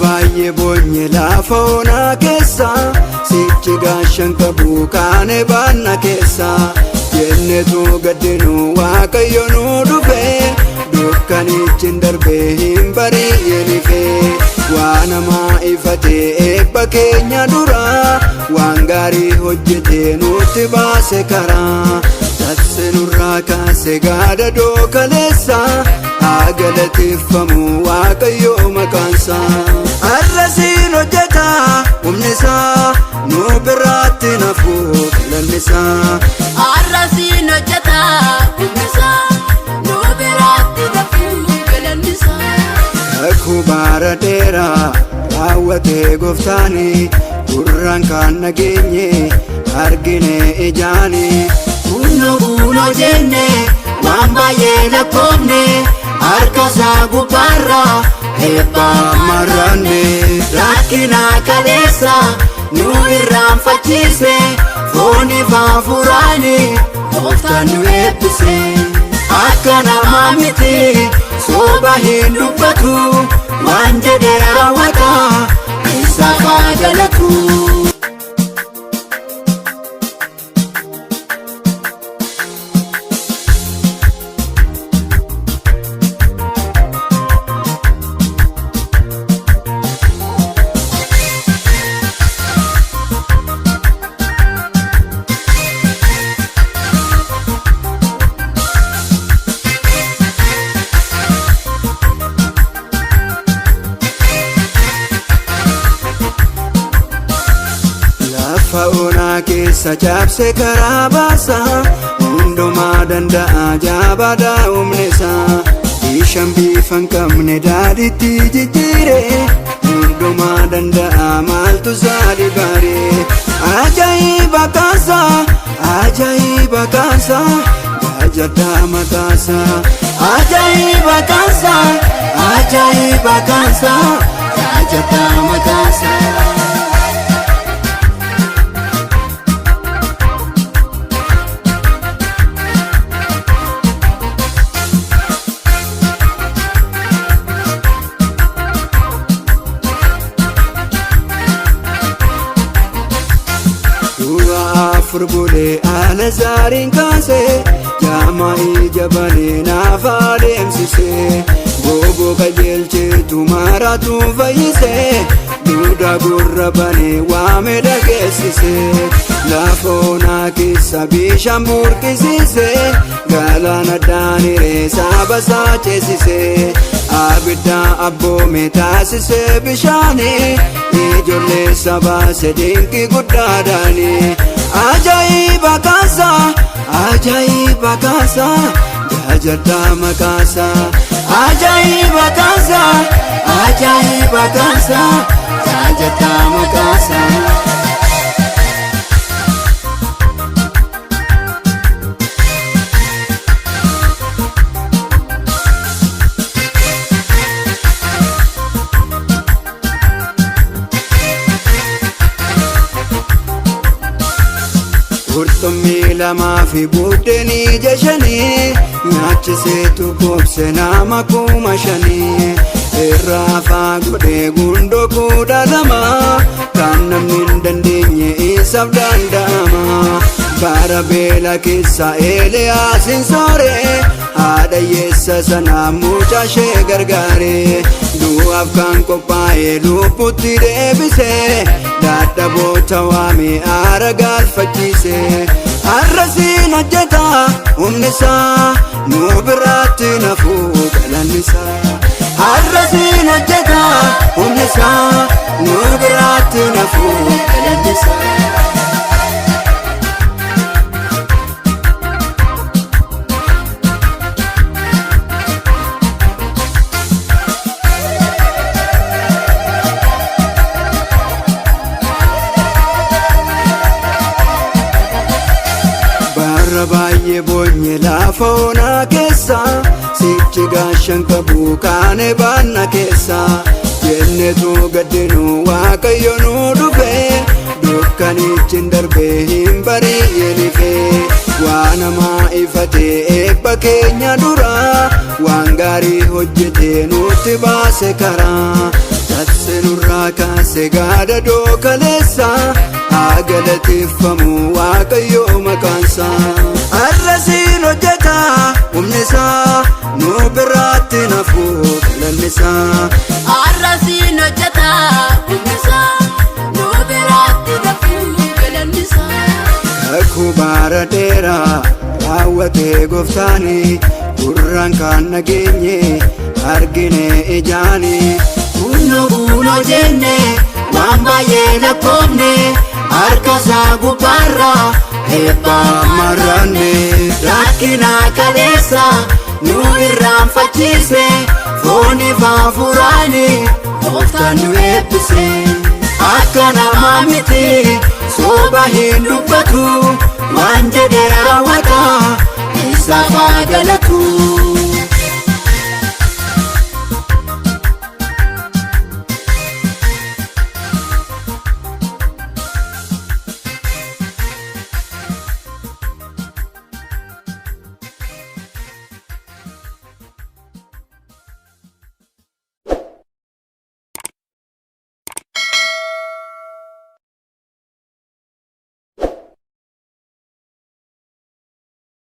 Baay'ee boonye lafa onaa keessa sichi gaashan qabu kaane baanna keessa jennetu gaddinu Waaqayyo nu dhufe dukkaniichin darbe hin bari'een ife waan namaa ifate eebba keenya dura waan gaarii hojjete nutti baase karaa tatse nurraa kaase gaada dookaleessa agalateeffamu Waaqayyo maqaansa arrasiin hojjeta humnisaa nu biraatti nafu galannisaa arrasiin hojjeta humnisaa nu biraatti nafu galannisaa kakuu baara dheeraa raawwatee gooftaani gurraan kan nageenye argine ijaani kunoo jenne waan baay'ee lakkoofne harkasaa gubbaarraa eebba marranne rakkina kaleessa nu irraanfachiise fooniif hafuuraani gooftaan nu eebbise akka namaa miti sooba hin dubbatu waan jedhe raawwata isaaf haa galatu. Onaa keessa cabse karaa baasa hundumaa danda'a jaabaadhaa humnisa bishaan bifa hin qabne daadhiitti jijjiire hundumaa danda'a maaltu saali baare ajaa'iba kaasa gaajadhaa mataasa ajaa'iba kaasa gaajadhaa mataasa. Furbule ala zarin kaase jaamai jabane naaf adeemsise gogo qajeelcheetu maratu fayyise duuda gurra bane waame dhageessise lafa onaa keessa bishaan burqisiise galaana daaniree saba saacheessise abidda abboome taasise bishaani ijoollee sabaase dinqi guddaadhaani ajaa'iba kaasa gaajadhaa maqaasa ajaa'iba kaasa gaajadhaa maqaasa. Qurxummii lamaa fi buddeenii jashanii nyaachiseetu koobse nama 5,000 irraa faa godhee gundoo 12 kan namni hin dandeenye isaaf danda'ama bara beela keessa Eeliyaasin soore haadha hiyyeessa sana mucaa ishee gargaare du'aaf kan qophaa'e lubbuutti deebise dadhaboota waame aara galfachiise arrasiin hojjeta humnisaa nu biraatti nafu galannisaa arrasiin hojjeta humnisaa nu biraatti nafu galannisaa. Baay'ee boonye lafa onaa keessa sichi gaashan qabu kaane baanna keessa jennetu gaddinu Waaqayyo nu dhufe dukkanichi darbee hin bari'een fee waan namaa ifatee eebba keenya dura waan gaarii hojjetee nutti baase karaa tatse nurraa kaase gaadadoo kaleessa haa galateeffamu Waaqayyoo maqaansaa arrasiin hojjeta humnisaa nu biraatti nafuuf lallisaa arrasiin hojjeta humnisaa nu biraatti nafuuf lallisaa kakuu baara dheeraa raawwatee gooftaani gurraan kan nageenye argine ijaani kunoo jenne waan baay'ee lakkoofne harkasaa gubbaarraa eebba marranne rakkina kaleessa nu irraanfachiise fooniif hafuuraani gooftaan nu eebbise akka namaa miti soba hin dubbatu waan jedhe raawwata